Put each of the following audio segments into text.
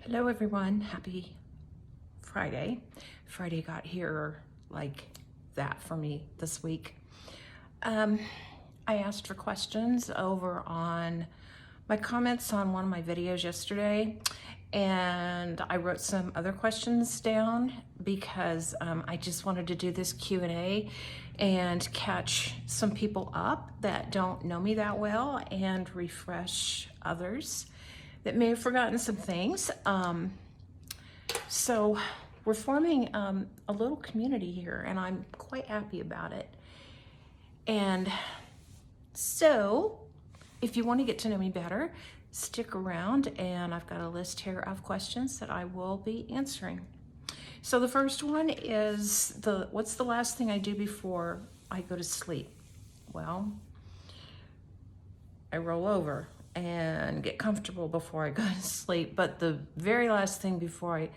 Hello everyone, happy Friday. Friday got here like that for me this week. I asked for questions over on my comments on one of my videos yesterday, and I wrote some other questions down because I just wanted to do this Q&A and catch some people up that don't know me that well and refresh others that may have forgotten some things. So we're forming a little community here, and I'm quite happy about it. And so if you want to get to know me better, stick around, and I've got a list here of questions that I will be answering. So the first one is, what's the last thing I do before I go to sleep? Well, I roll over and get comfortable before I go to sleep. But the very last thing before I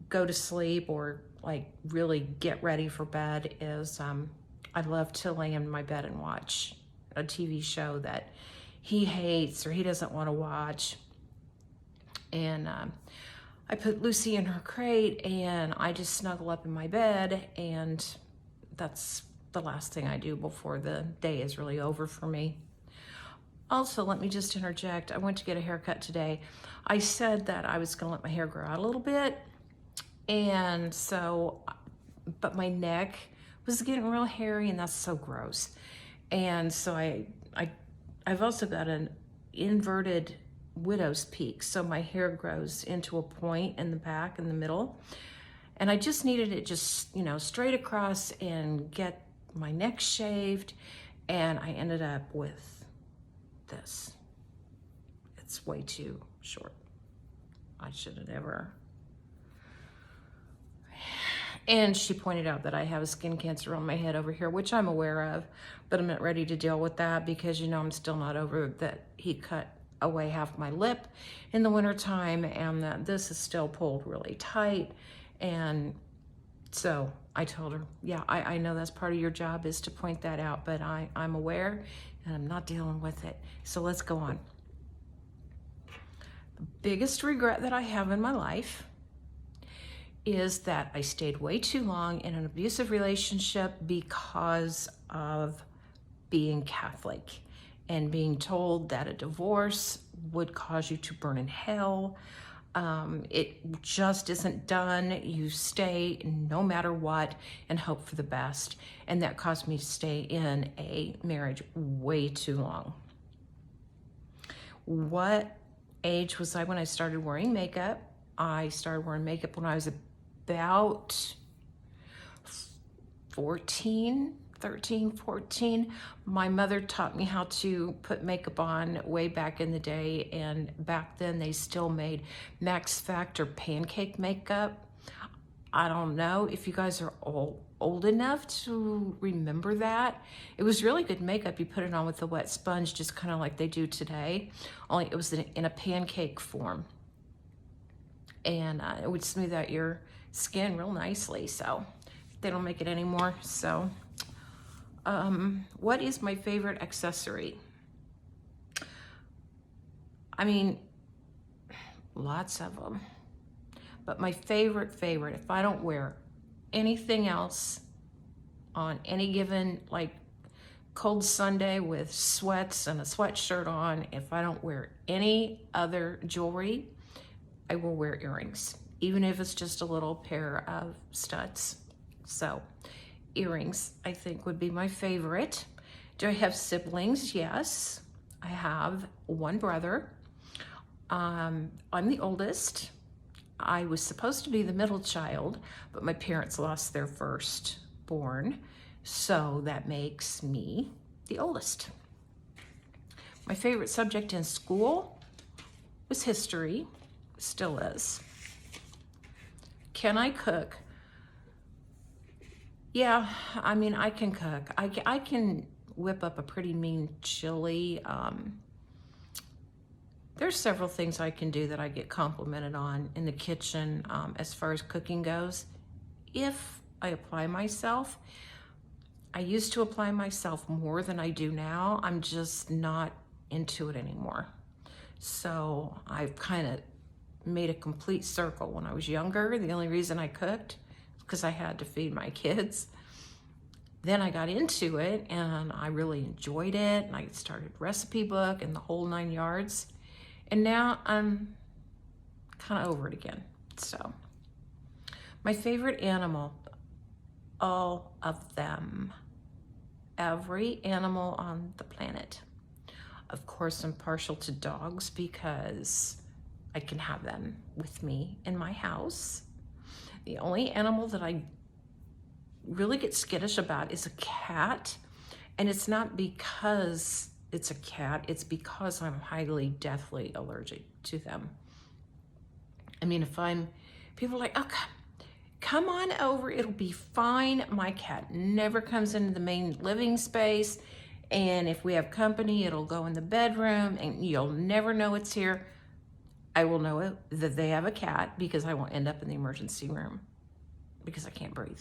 go to sleep or like really get ready for bed is I love to lay in my bed and watch a TV show that he hates or he doesn't want to watch. And I put Lucy in her crate and I just snuggle up in my bed, and that's the last thing I do before the day is really over for me. Also, let me just interject. I went to get a haircut today. I said that I was gonna let my hair grow out a little bit, and so, but my neck was getting real hairy, and that's so gross. And so I've also got an inverted widow's peak, so my hair grows into a point in the back, in the middle. And I just needed it just, straight across and get my neck shaved, and I ended up with this. It's way too short. I should have never. And she pointed out that I have a skin cancer on my head over here, which I'm aware of, but I'm not ready to deal with that because, I'm still not over that he cut away half my lip in the wintertime, and that this is still pulled really tight. And so I told her, yeah, I know that's part of your job is to point that out, but I'm aware and I'm not dealing with it. So let's go on. The biggest regret that I have in my life is that I stayed way too long in an abusive relationship because of being Catholic and being told that a divorce would cause you to burn in hell. It just isn't done. You stay no matter what and hope for the best. And that caused me to stay in a marriage way too long. What age was I when I started wearing makeup? I started wearing makeup when I was about 13, 14. My mother taught me how to put makeup on way back in the day, and back then they still made Max Factor pancake makeup. I don't know if you guys are old enough to remember that. It was really good makeup. You put it on with a wet sponge, just kind of like they do today, only it was in a pancake form. And it would smooth out your skin real nicely. So they don't make it anymore. So what is my favorite accessory? I mean, lots of them. But my favorite, if I don't wear anything else on any given like cold Sunday with sweats and a sweatshirt on, if I don't wear any other jewelry, I will wear earrings, even if it's just a little pair of studs. So earrings, I think, would be my favorite. Do I have siblings? Yes, I have one brother. I'm the oldest. I was supposed to be the middle child, but my parents lost their firstborn, so that makes me the oldest. My favorite subject in school was history. Still is. Can I cook? Yeah, I mean, I can cook. I can whip up a pretty mean chili. There's several things I can do that I get complimented on in the kitchen as far as cooking goes. If I apply myself, I used to apply myself more than I do now. I'm just not into it anymore. So I've kind of made a complete circle. When I was younger, the only reason I cooked was because I had to feed my kids. Then I got into it and I really enjoyed it. And I started recipe book and the whole 9 yards. And now I'm kind of over it again. So my favorite animal, all of them, every animal on the planet. Of course, I'm partial to dogs because I can have them with me in my house. The only animal that I really get skittish about is a cat. And it's not because it's a cat, it's because I'm highly, deathly allergic to them. I mean, people are like, oh, come on over, it'll be fine. My cat never comes into the main living space. And if we have company, it'll go in the bedroom and you'll never know it's here. I will know that they have a cat because I won't end up in the emergency room because I can't breathe.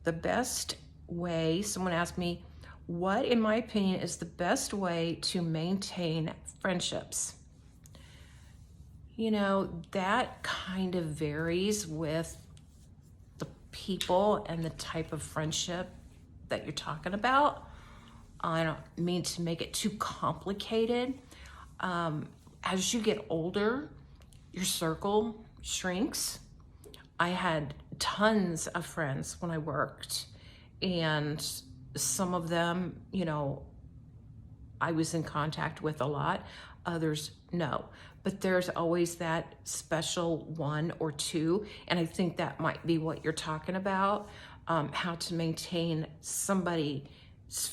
The best way, someone asked me, what, in my opinion, is the best way to maintain friendships? You know, that kind of varies with the people and the type of friendship that you're talking about. I don't mean to make it too complicated. As you get older, your circle shrinks. I had tons of friends when I worked, and some of them, you know, I was in contact with a lot, others no. But there's always that special one or two, and I think that might be what you're talking about, how to maintain somebody's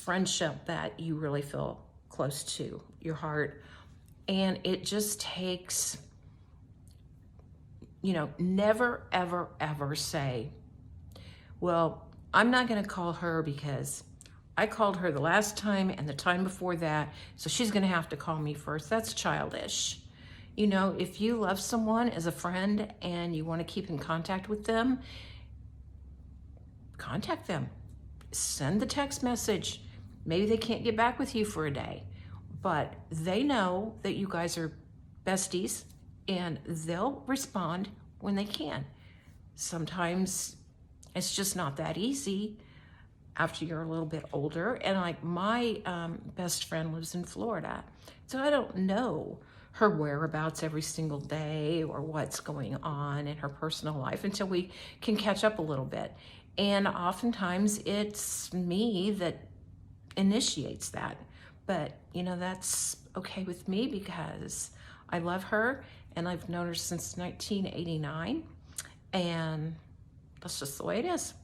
friendship that you really feel close to your heart. And it just takes, you know, never, ever, ever say, well, I'm not going to call her because I called her the last time and the time before that, so she's going to have to call me first. That's childish. You know, if you love someone as a friend and you want to keep in contact with them, contact them. Send the text message. Maybe they can't get back with you for a day, but they know that you guys are besties and they'll respond when they can. Sometimes it's just not that easy after you're a little bit older. And like my best friend lives in Florida, so I don't know her whereabouts every single day or what's going on in her personal life until we can catch up a little bit. And oftentimes it's me that initiates that. But, you know, that's okay with me because I love her and I've known her since 1989. And that's just the way it is.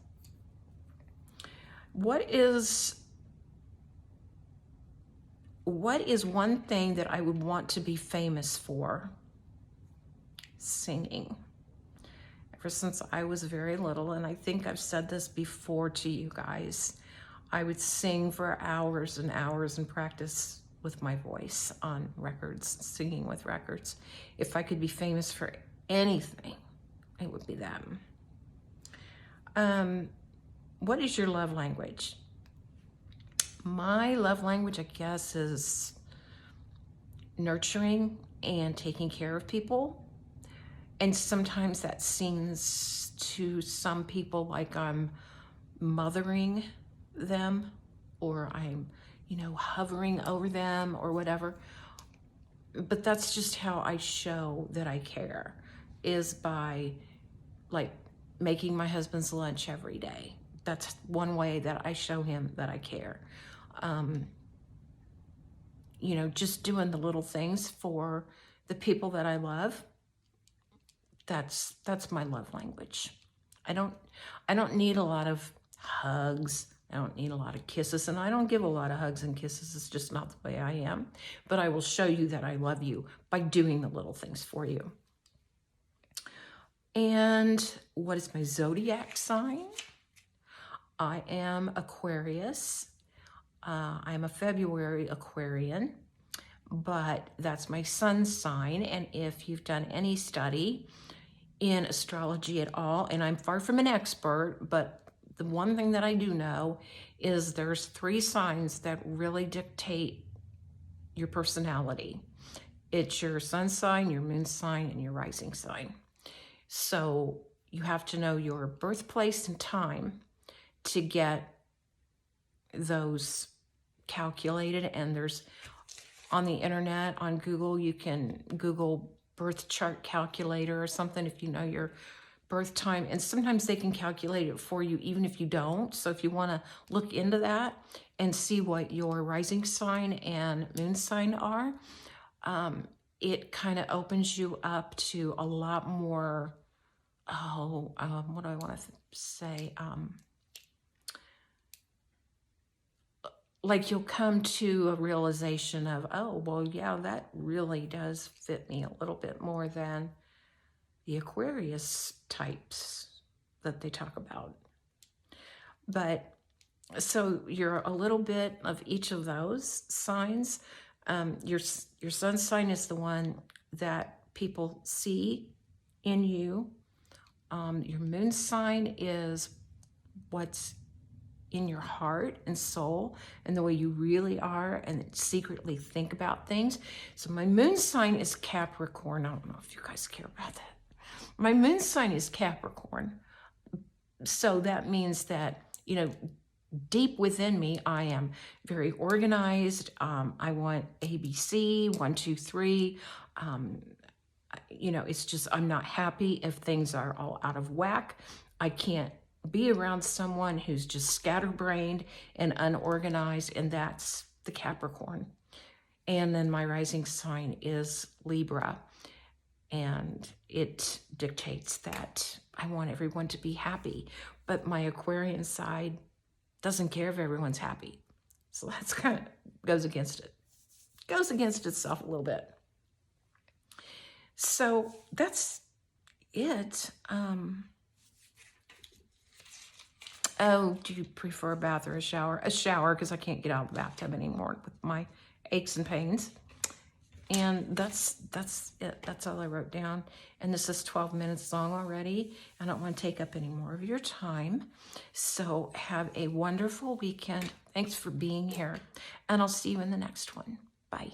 What is one thing that I would want to be famous for? Singing. Ever since I was very little, and I think I've said this before to you guys, I would sing for hours and hours and practice with my voice on records, singing with records. If I could be famous for anything, it would be that. What is your love language? My love language, I guess, is nurturing and taking care of people. And sometimes that seems to some people like I'm mothering them or I'm, you know, hovering over them or whatever. But that's just how I show that I care, is by like making my husband's lunch every day. That's one way that I show him that I care. You know, just doing the little things for the people that I love. That's my love language. I don't need a lot of hugs. I don't need a lot of kisses, and I don't give a lot of hugs and kisses. It's just not the way I am. But I will show you that I love you by doing the little things for you. And what is my zodiac sign? I am Aquarius. I'm a February Aquarian, but that's my sun sign. And if you've done any study in astrology at all, and I'm far from an expert, but the one thing that I do know is there's 3 signs that really dictate your personality. It's your sun sign, your moon sign, and your rising sign. So you have to know your birthplace and time to get those calculated. And there's on the internet, on Google, you can Google birth chart calculator or something if you know your birth time. And sometimes they can calculate it for you even if you don't. So if you want to look into that and see what your rising sign and moon sign are, it kind of opens you up to a lot more, what do I want to say? Like you'll come to a realization of, oh, well, yeah, that really does fit me a little bit more than the Aquarius types that they talk about. But so you're a little bit of each of those signs. Your sun sign is the one that people see in you. Your moon sign is what's in your heart and soul and the way you really are and secretly think about things. So my moon sign is Capricorn. I don't know if you guys care about that. My moon sign is Capricorn. So that means that, you know, deep within me, I am very organized. I want ABC, 1, 2, 3. You know, it's just, I'm not happy if things are all out of whack. I can't be around someone who's just scatterbrained and unorganized, and that's the Capricorn. And then my rising sign is Libra, and it dictates that I want everyone to be happy, but my Aquarian side doesn't care if everyone's happy. So that's kind of goes against it. Goes against itself a little bit. So that's it. Oh, do you prefer a bath or a shower? A shower, because I can't get out of the bathtub anymore with my aches and pains. And that's it. That's all I wrote down. And this is 12 minutes long already. I don't want to take up any more of your time. So have a wonderful weekend. Thanks for being here. And I'll see you in the next one. Bye.